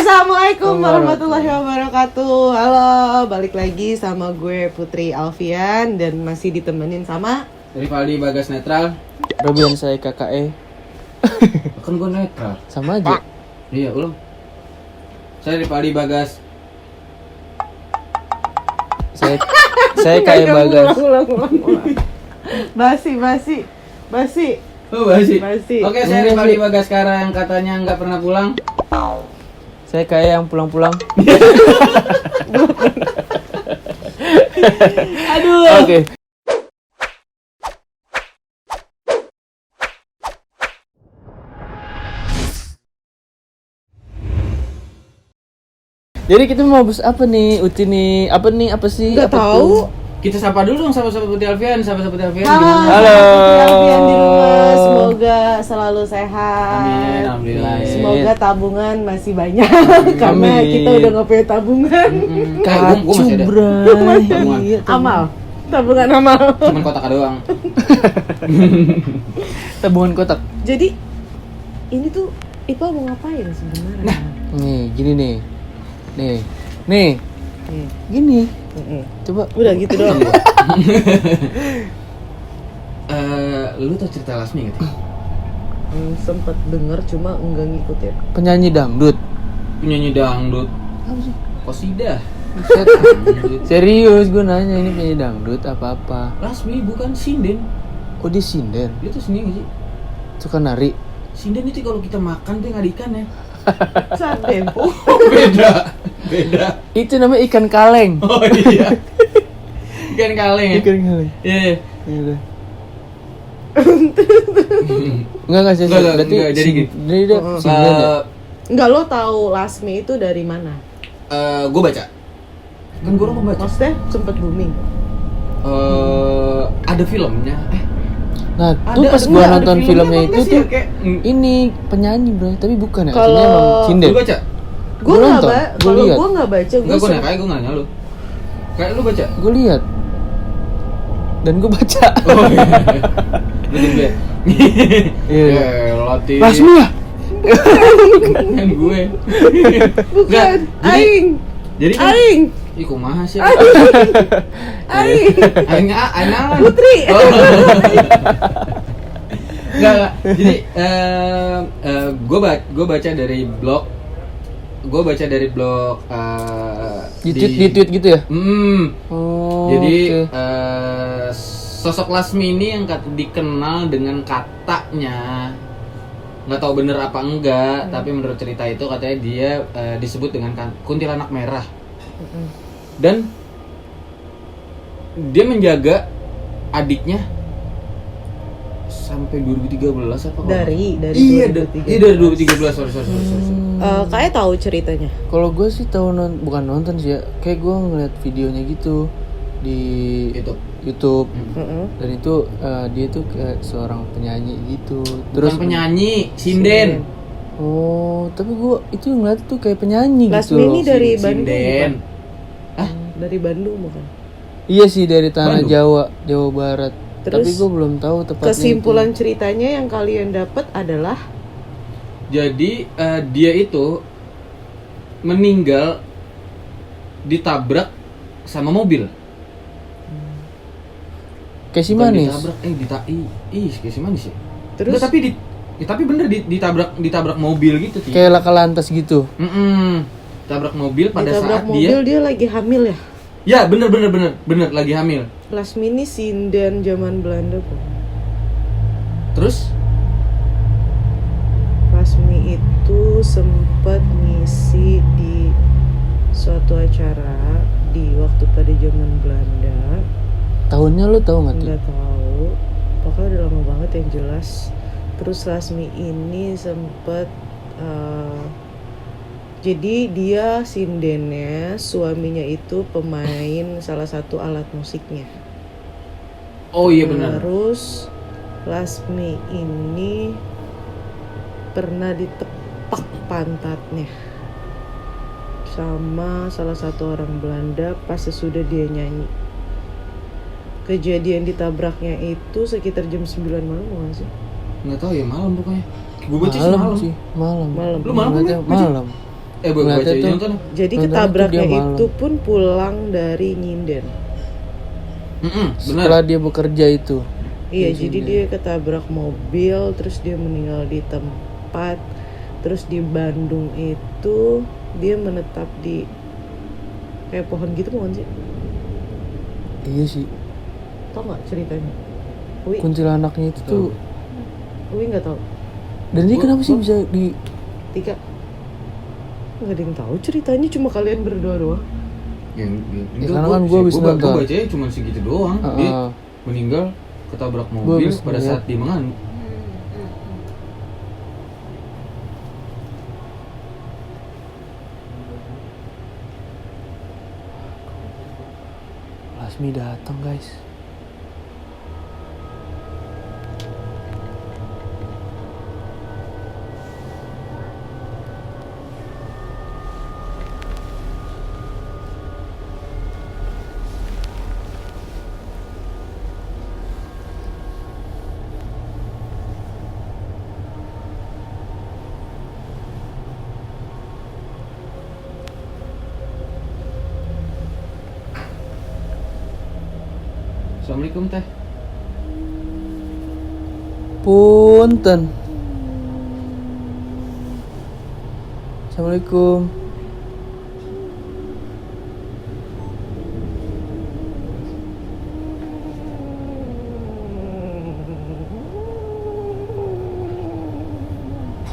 Assalamualaikum warahmatullahi wabarakatuh. Halo, balik lagi sama gue Putri Alfian dan masih ditemenin sama Rivaldi Bagas netral. Robian saya KKE. Kan gue netral. Sama aja. Iya, ulang. Saya Rivaldi Bagas. Saya KKE Bagas. Ulang. Basi. Oh, basi. Basi. Oke, saya Rivaldi Bagas sekarang katanya nggak pernah pulang. Saya KKE yang pulang-pulang. Aduh. Oke. Jadi kita mau bahas apa nih, Uti nih? Apa sih? Nggak Apa tahu. tuh? Kita sapa dulu dong sama Putri Alfian, Putri Alfian. Halo. Halo. Putri Alfian di rumah. Semoga selalu sehat. Amin, alhamdulillah. Semoga tabungan masih banyak karena Amin. kita udah nggak punya tabungan. Gue masih ada. Tabungan. Iya, Amal. Tabungan amal. Cuman kotak doang. tabungan kotak. Jadi ini tuh Ipa mau ngapain sebenarnya? Nih, gini nih. Nih. Hmm. Gini. Mm-mm. Coba. Udah gitu doang. Lu tau cerita Lasmi nggak sih? Sempet denger cuma enggak ngikutin. Penyanyi dangdut. Penyanyi dangdut. Apa sih? Kosidah. Serius gue nanya, ini penyanyi dangdut apa-apa? Lasmi bukan sinden. Oh, dia sinden. Dia tuh seni nggak sih? Suka nari. Sinden itu kalau kita makan tuh yang ada ikan ya. Sarden. Beda. Itu namanya ikan kaleng. Oh iya. Ikan kaleng ya? Ikan kaleng. Iya. Iya. Enggak sih. Berarti enggak, jadi gini. dia sinden ya? Enggak, lo tahu Lasmi itu dari mana? Gue baca. Kan gue orang baca. Maksudnya sempet booming. Ada filmnya. Nah, tuh pas gua nonton filmnya itu tuh kayak ini penyanyi, Bro, tapi bukan ya. Kalau- Aslinya emang sinden. lu baca? Gue Gua nggak nonton, gua kalau lihat. gue nggak baca Enggak, gue nanya, gue nanya lu. Kayak lu baca? Gue lihat. Dan gue baca. Oh iya. Lu juga. Iya. Latih. Lasmi ya? Kan gue. bukan. Nggak, Aing. Jadi kan, Aing. ih kumaha sih? Aing. Aing naon? Putri. Oh. Enggak. Jadi gue baca dari blog. Gue baca dari blog Di tweet gitu ya? Oh. Jadi oke. sosok Lasmi ini yang dikenal dengan katanya, nggak tahu bener apa enggak, tapi menurut cerita itu katanya dia disebut dengan kuntilanak merah. Dan dia menjaga adiknya sampai 2013 apa? Dari Iya 2013. dari 2013. Sorry. Kayak tahu ceritanya. Kalau gue sih tahu bukan nonton sih ya. Kayak gue ngeliat videonya gitu di YouTube. Dan itu dia tuh kayak seorang penyanyi gitu. Terus penyanyi, sinden. Oh, tapi gue itu ngeliat tuh kayak penyanyi Lasmi gitu. ini dari Bandung Sinden. bukan? Dari Bandung bukan? Iya sih, dari tanah Bandung? Jawa Barat. Terus, tapi gue belum tahu tepatnya. kesimpulan itu. ceritanya yang kalian dapat adalah Jadi dia itu meninggal ditabrak sama mobil. Casey Bukan Manis. Ditabrak Casey Manis ya. terus Nggak, tapi bener ditabrak mobil gitu sih. Kayak laka lantas gitu. Tabrak mobil pada ditabrak saat mobil dia lagi hamil ya. ya bener lagi hamil. Lasmi ini sinden zaman Belanda kok. Terus Lasmi itu sempat ngisi di suatu acara di waktu pada zaman Belanda. Tahunnya lu tahu nggak tuh? Nggak tahu, pokoknya udah lama banget yang jelas. Terus Lasmi ini sempat jadi dia sindennya, suaminya itu pemain salah satu alat musiknya. oh iya benar. Terus Lasmi ini pernah ditepak pantatnya sama salah satu orang Belanda pas sesudah dia nyanyi. Kejadian ditabraknya itu sekitar jam 9 malam bukan sih? Nggak tahu ya, malam pokoknya. Gue baca malam malam sih, malam. Malam. Lu malam Nggak kan, tahu, baca? malam. Gue baca Ngeliatnya tuh- nonton. Jadi Nontonnya ketabraknya tuh dia itu pun pulang dari nyinden. Benar. Setelah dia bekerja itu. Iya, jadi dia ketabrak mobil, terus dia meninggal di tempat. Terus di Bandung itu dia menetap di kayak pohon gitu bukan sih? Iya sih. Tau nggak ceritanya? Wi, Kuntilanaknya itu tuh. Wi nggak tahu. Dan dia kenapa sih bisa di Tika nggak ada yang tahu ceritanya, cuma kalian berdua doang. karena kan gua habis nonton. Gue bacanya cuma segitu doang. Dia meninggal ketabrak mobil habis pada ngeliat. saat dia mengandung. Lasmi datang guys. Assalamualaikum teh. Punten. Assalamualaikum.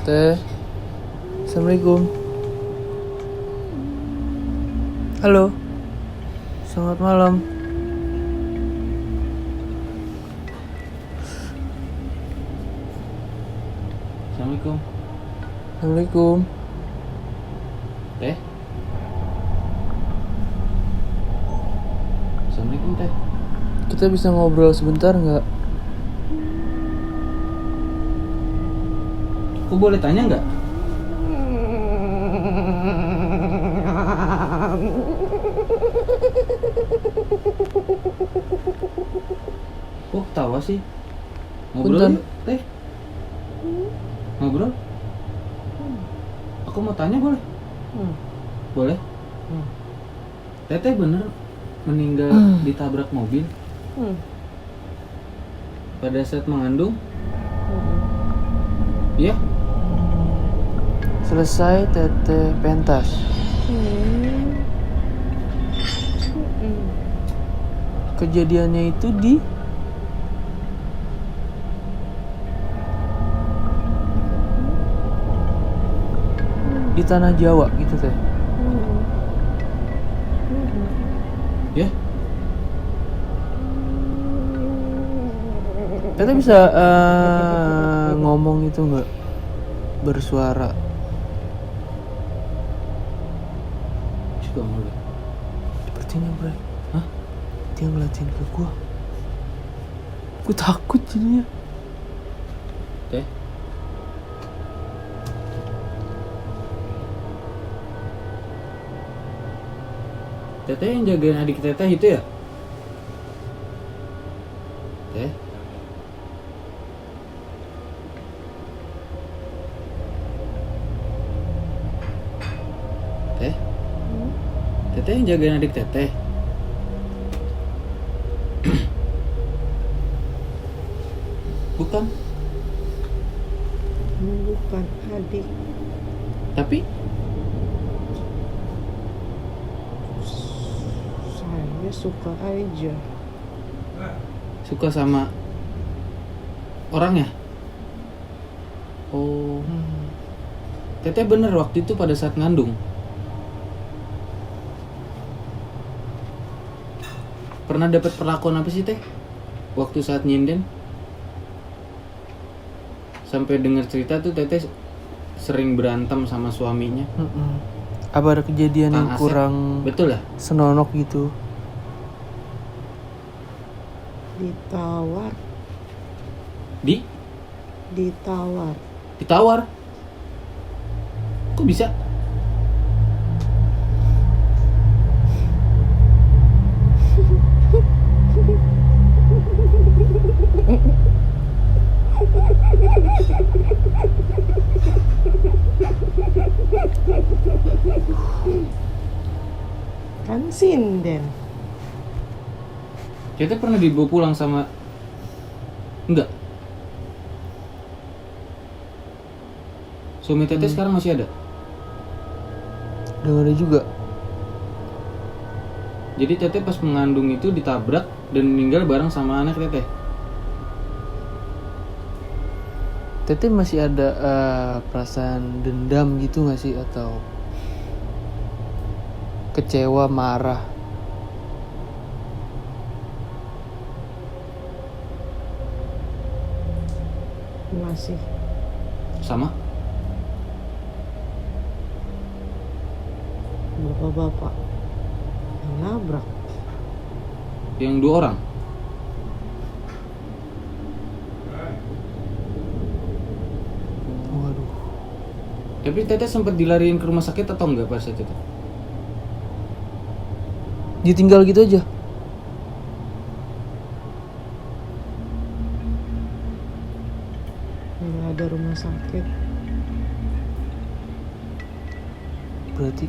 Teh. Assalamualaikum. Halo. Selamat malam. Assalamualaikum. Assalamualaikum. Teh. Assalamualaikum teh. Kita bisa ngobrol sebentar nggak? Aku boleh tanya nggak? Kok ketawa sih? Ngobrol Punten. yuk, teh. Ngobrol? Aku mau tanya boleh? Boleh? Teteh bener meninggal ditabrak mobil pada saat mengandung? Iya? Selesai teteh pentas. Kejadiannya itu di tanah Jawa gitu teh. Ya? Teteh bisa ngomong itu nggak bersuara? Coba mulai. Sepertinya Bray. Hah? Dia ngeliatin ke gua. Gua takut jadinya. Teh? Teteh yang jagain adik teteh itu ya? Teh? Teh? Teteh yang jagain adik teteh? Bukan. Bukan adik. Tapi Saya suka aja. suka sama orangnya. Oh. Teteh bener waktu itu pada saat ngandung. Pernah dapat perlakuan apa sih teh? Waktu saat nyinden? Sampai dengar cerita tuh teteh sering berantem sama suaminya. Apa ada kejadian yang Kang Asep. kurang Betul lah. senonok gitu? Ditawar. Ditawar. Ditawar. Kok bisa? Kan sinden. Teteh pernah dibawa pulang sama enggak? Suami teteh sekarang masih ada? Udah gak ada juga. Jadi teteh pas mengandung itu ditabrak dan meninggal bareng sama anak teteh. Teteh masih ada perasaan dendam gitu gak sih? Atau kecewa, marah? Masih. Sama? Bapak-bapak yang nabrak. Yang 2 orang? Waduh. Tapi teteh sempat dilariin ke rumah sakit atau enggak pas saat itu? Ditinggal gitu aja. Nggak ada rumah sakit. Berarti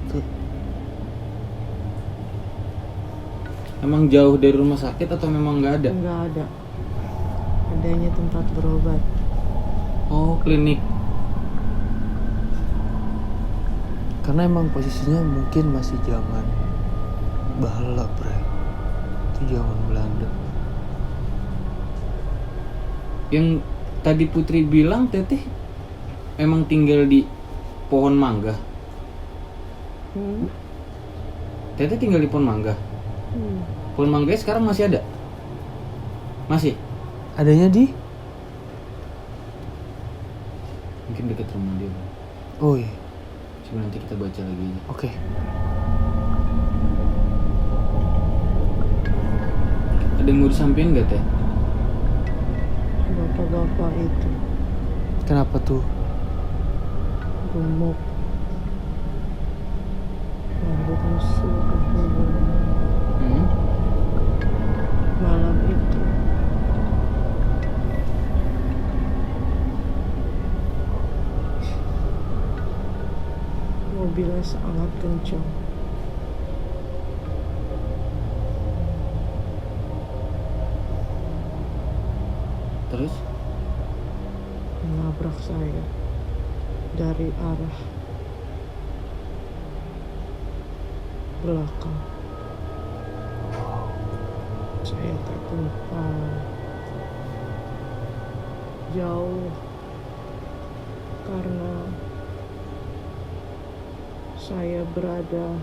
Emang jauh dari rumah sakit atau memang nggak ada? Nggak ada. Adanya tempat berobat. Oh, klinik. karena emang posisinya mungkin masih zaman bahala, bre. Itu zaman Belanda. Yang tadi Putri bilang teteh emang tinggal di pohon mangga. Teteh tinggal di pohon mangga. Pohon mangga sekarang masih ada? Masih? Adanya di? Mungkin dekat rumah dia. Oh iya. Coba nanti kita baca lagi aja. Oke. Ada yang mau disampaikan gak teh? Bapak-bapak itu Kenapa tuh? gemuk, rambutnya sudah malam itu mobilnya sangat kencang. Terus? Menabrak saya dari arah belakang. Saya tertimpa jauh karena saya berada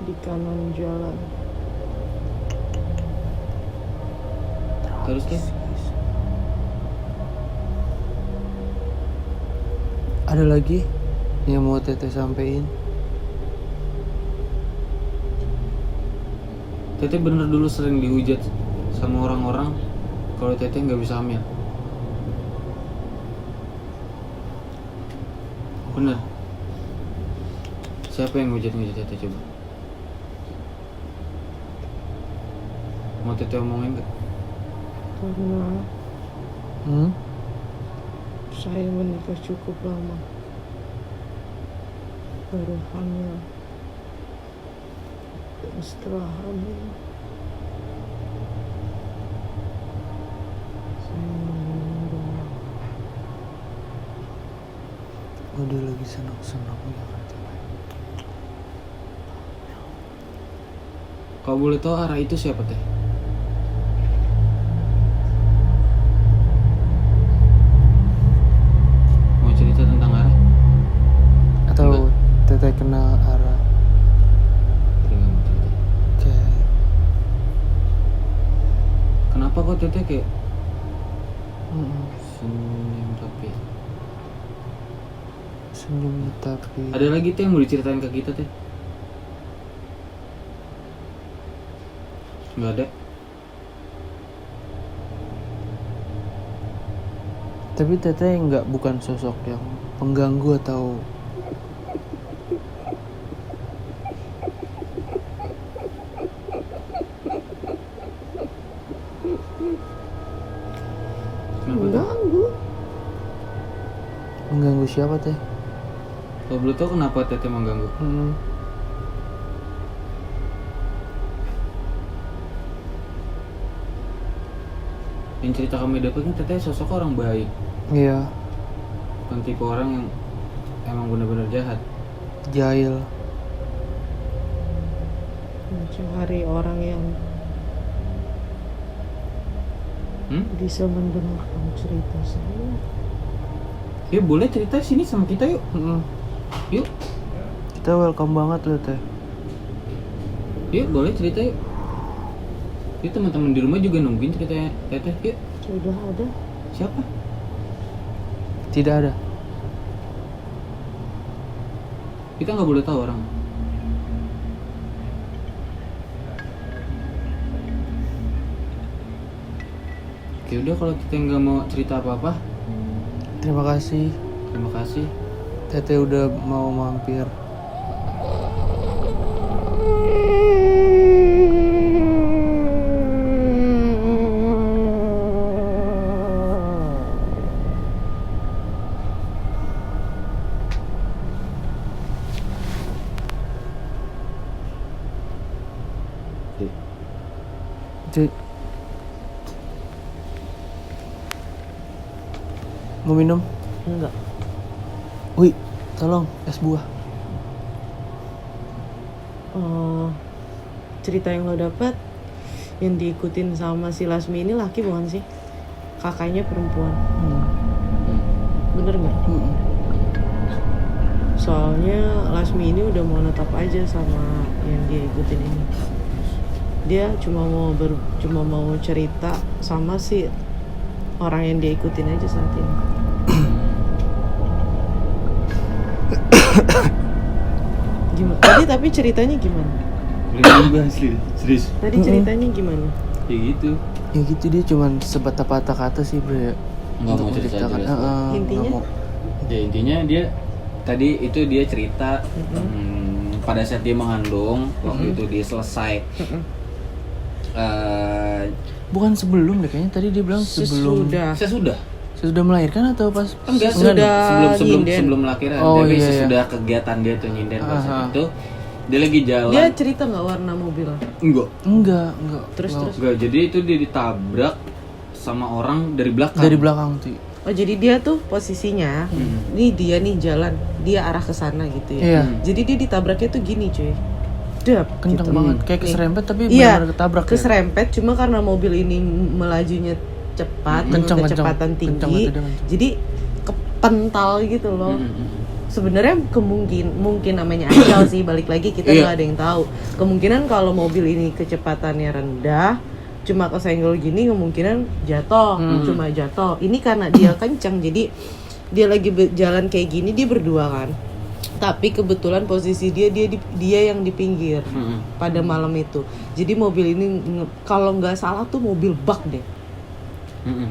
di kanan jalan. Terus teh? Ada lagi yang mau teteh sampein? Teteh bener dulu sering dihujat sama orang-orang kalau teteh nggak bisa hamil. Bener. Siapa yang ngujat-ngujat teteh coba? Mau teteh omongin nggak? Karena Hmm? saya menikah cukup lama, baru hamil, dan setelah hamil saya mengandung. Oh, dia lagi senang-senang ya katanya. Kalau boleh tahu arah itu siapa teh? Mau cerita tentang arah? Atau teteh kenal arah? Tinggal mau cerita. Oke. Kenapa kok teteh kayak Senyum tapi ada lagi teh yang mau diceritain ke kita teh? Nggak ada. Tapi teteh bukan sosok yang pengganggu atau Kenapa teh? mengganggu siapa teh? Kalau boleh tahu kenapa teteh mengganggu? yang cerita kami dapetin ternyata sosok orang baik, Iya, bukan tipe orang yang emang benar-benar jahat. jahil. Mencari orang yang bisa mendengarkan cerita saya. Ya boleh cerita sini sama kita yuk. Yuk, Kita welcome banget loh teh. yuk boleh cerita yuk. Yuk teman-teman di rumah juga nungguin ceritanya Teteh. Yuk. Sudah ada. Siapa? Tidak ada. Kita nggak boleh tahu orang. Oke udah kalau kita nggak mau cerita apa-apa, Terima kasih. terima kasih. Teteh udah mau mampir. Cik. Mau minum? Enggak. Wih, tolong es buah. Cerita yang lo dapet yang diikutin sama si Lasmi ini laki bukan sih? Kakaknya perempuan. Bener nggak? Soalnya Lasmi ini udah mau netap aja sama yang dia ikutin ini. Dia cuma mau cerita sama si orang yang dia ikutin aja saat ini. Gimana? Tapi ceritanya gimana? Boleh juga asli, serius. Tadi ceritanya gimana? Kayak gitu. Ya gitu dia cuman sepatah-patah kata sih bro ya. Nggak Untuk mau cerita menceritakan. jelas, Bro. Intinya? Nggak mau. Ya intinya dia tadi itu dia cerita pada saat dia mengandung waktu itu dia selesai. Bukan sebelum deh kayaknya tadi dia bilang sebelum. Sesudah. Sesudah melahirkan atau pas? Enggak, Sudah nyinden. sebelum lahiran. Oh, Tapi iya, sesudah kegiatan dia tuh nyinden pas Aha. itu dia lagi jalan. Dia cerita nggak warna mobil? Enggak. Terus. Enggak, jadi itu dia ditabrak sama orang dari belakang. Dari belakang tuh. Oh jadi dia tuh posisinya, nih dia nih jalan, dia arah ke sana gitu ya. Iya. Jadi dia ditabraknya tuh gini cuy, dap, Kencang gitu. banget. Kayak Nih. keserempet tapi Iya, benar ketabrak ya. keserempet. Cuma karena mobil ini melajunya cepat, Kencang, kecepatan kencang. tinggi, Kencang banget, kencang. jadi kepental gitu loh. Sebenarnya mungkin namanya ajal sih, balik lagi kita Iya. nggak ada yang tahu. Kemungkinan kalau mobil ini kecepatannya rendah, cuma kesenggol gini kemungkinan jatuh, cuma jatuh. Ini karena dia kencang, jadi dia lagi jalan kayak gini, dia berdua kan. Tapi kebetulan posisi dia yang di pinggir pada malam itu. Jadi mobil ini kalau nggak salah tuh mobil bak deh.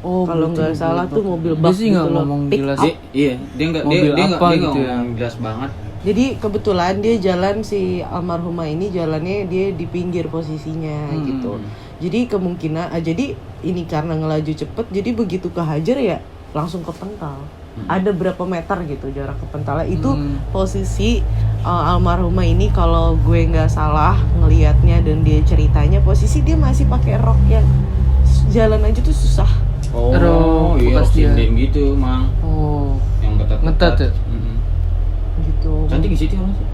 Oh, Kalau nggak salah tuh mobil Dia bak sih gitu nggak loh. ngomong Pick jelas. up. Iya, dia nggak Mobil dia apa nggak gitu ya? ngomong jelas banget. Jadi kebetulan dia jalan si almarhumah ini jalannya dia di pinggir posisinya gitu. Jadi kemungkinan jadi ini karena ngelaju cepet jadi begitu kehajar ya langsung kepental. Ada berapa meter gitu jarak kepentalnya itu posisi almarhumah ini kalau gue nggak salah ngelihatnya dan dia ceritanya posisi dia masih pakai rok yang jalan aja tuh susah. Oh, iya, bekas dia. sinden gitu, Mang. Oh. Yang Ngetat ya? Gitu. Cantik sih dia sih.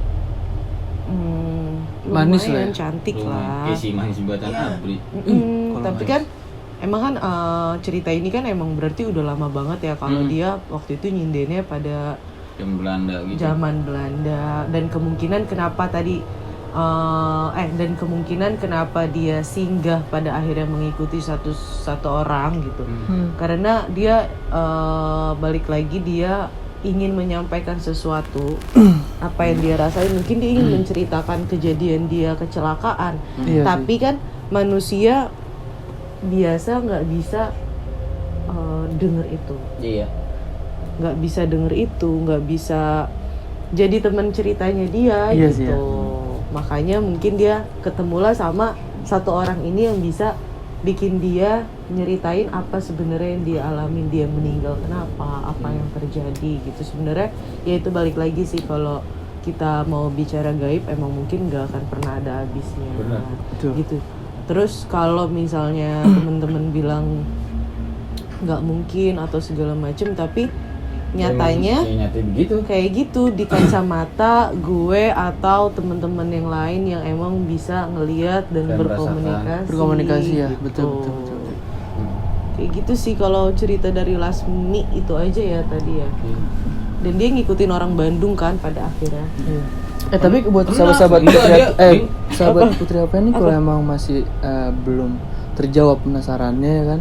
Manis lah Lumayan ya? cantik lah. Kayak si manis buatan Abri. Kalau Tapi manis. kan emang kan cerita ini kan emang berarti udah lama banget ya kalau dia waktu itu nyindennya pada Yang Belanda gitu. zaman Belanda dan kemungkinan kenapa tadi dan kemungkinan kenapa dia singgah pada akhirnya mengikuti satu orang gitu. Karena dia balik lagi dia ingin menyampaikan sesuatu apa yang dia rasain, mungkin dia ingin menceritakan kejadian dia kecelakaan. Iya Tapi kan manusia biasa nggak bisa denger itu, Iya. nggak bisa denger itu, nggak bisa jadi teman ceritanya dia Iya gitu. sih, ya. Makanya mungkin dia ketemulah sama satu orang ini yang bisa bikin dia nyeritain apa sebenarnya yang dia alamin, dia meninggal kenapa, apa yang terjadi gitu. Sebenarnya ya itu balik lagi sih, kalau kita mau bicara gaib emang mungkin nggak akan pernah ada habisnya. Benar. Betul. Gitu. Terus kalau misalnya temen-temen bilang nggak mungkin atau segala macem, tapi nyatanya nyata begitu. kayak gitu di kacamata gue atau teman-teman yang lain yang emang bisa ngelihat dan berkomunikasi ya, gitu. betul. Kayak gitu sih kalau cerita dari Lasmi itu aja ya tadi ya. Dan dia ngikutin orang Bandung kan pada akhirnya. Tapi buat sahabat-sahabat sahabat Putri Alfian ini kalau emang masih belum terjawab penasarannya ya kan,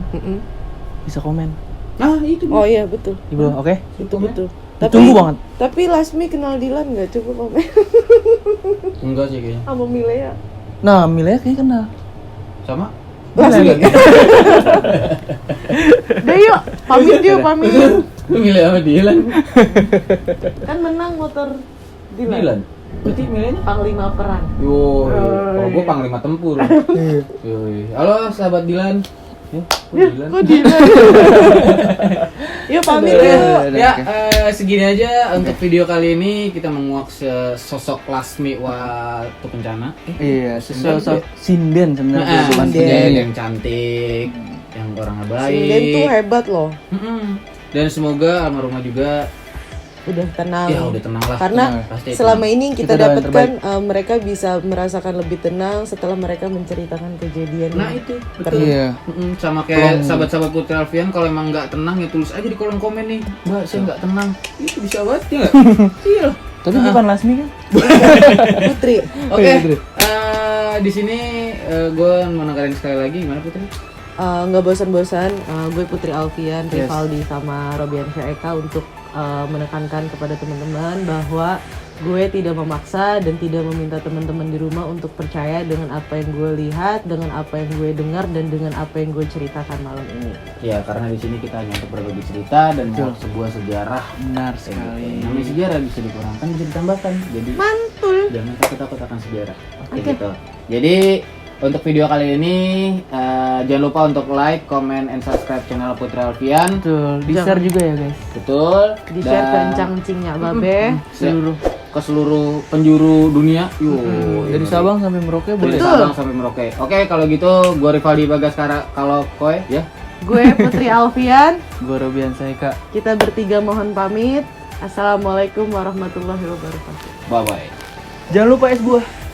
bisa komen. Nah itu. Oh iya betul. Ibu, oke? Itu betul. Tunggu banget. Tapi Lasmi kenal Dilan nggak? Coba komen. Enggak sih kayaknya. Sama Milea. Nah, Milea kayaknya kenal. Sama? Lasmi. Udah yuk, pamit. Milih sama Dilan. Kan menang motor Dilan. Dilan. Berarti milihnya Panglima perang. yo, kalau gua panglima tempur. Yoi. Halo sahabat Dilan. Dilan. Kok Dilan? Yuk pamit yuk. Ya, segini aja untuk video kali ini. Kita menguak sosok Lasmi Watu Kencana. Iya, sosok sinden sebenarnya, bukan Sinden penyanyi. yang cantik, yang orangnya baik. Sinden tuh hebat loh. Dan semoga almarhumah juga Udah tenang. ya udah tenang lah. Karena Pasti selama ini yang kita Kita doain dapatkan mereka bisa merasakan lebih tenang setelah mereka menceritakan kejadian. Nah yang itu betul. Iya. Sama kayak sahabat-sahabat Putri Alfian, kalau emang nggak tenang ya tulis aja di kolom komen nih, Mbak saya nggak tenang. Itu bisa banget ya nggak? Iya. Tapi bukan Lasmi kan? Putri. Oke. Di sini gue mau nakarin sekali lagi, gimana Putri? Nggak bosan-bosan, gue Putri Alfian, Rivaldi sama Robiansyah Eka untuk menekankan kepada teman-teman bahwa gue tidak memaksa dan tidak meminta teman-teman di rumah untuk percaya dengan apa yang gue lihat, dengan apa yang gue dengar, dan dengan apa yang gue ceritakan malam ini. Ya karena di sini kita hanya untuk berbagi cerita dan mau sebuah sejarah. Benar sekali. Namanya sejarah bisa dikurangkan, bisa ditambahkan. Jadi Mantul. jangan takut-takut akan sejarah. Oke. Gitu. Jadi untuk video kali ini jangan lupa untuk like, comment, and subscribe channel Putri Alfian. Betul, di-share juga ya guys. Betul. Di share kencang-cingnya babe. Ke seluruh penjuru dunia. Dari Sabang sampai Merauke Dari boleh. Sabang sampai Merauke. Oke, kalau gitu gue Rivaldi Bagaskara. Kalau koe ya. Gue Putri Alfian. Gue Robiansyah Eka. Kita bertiga mohon pamit. Assalamualaikum warahmatullahi wabarakatuh. Bye bye. Jangan lupa es buah.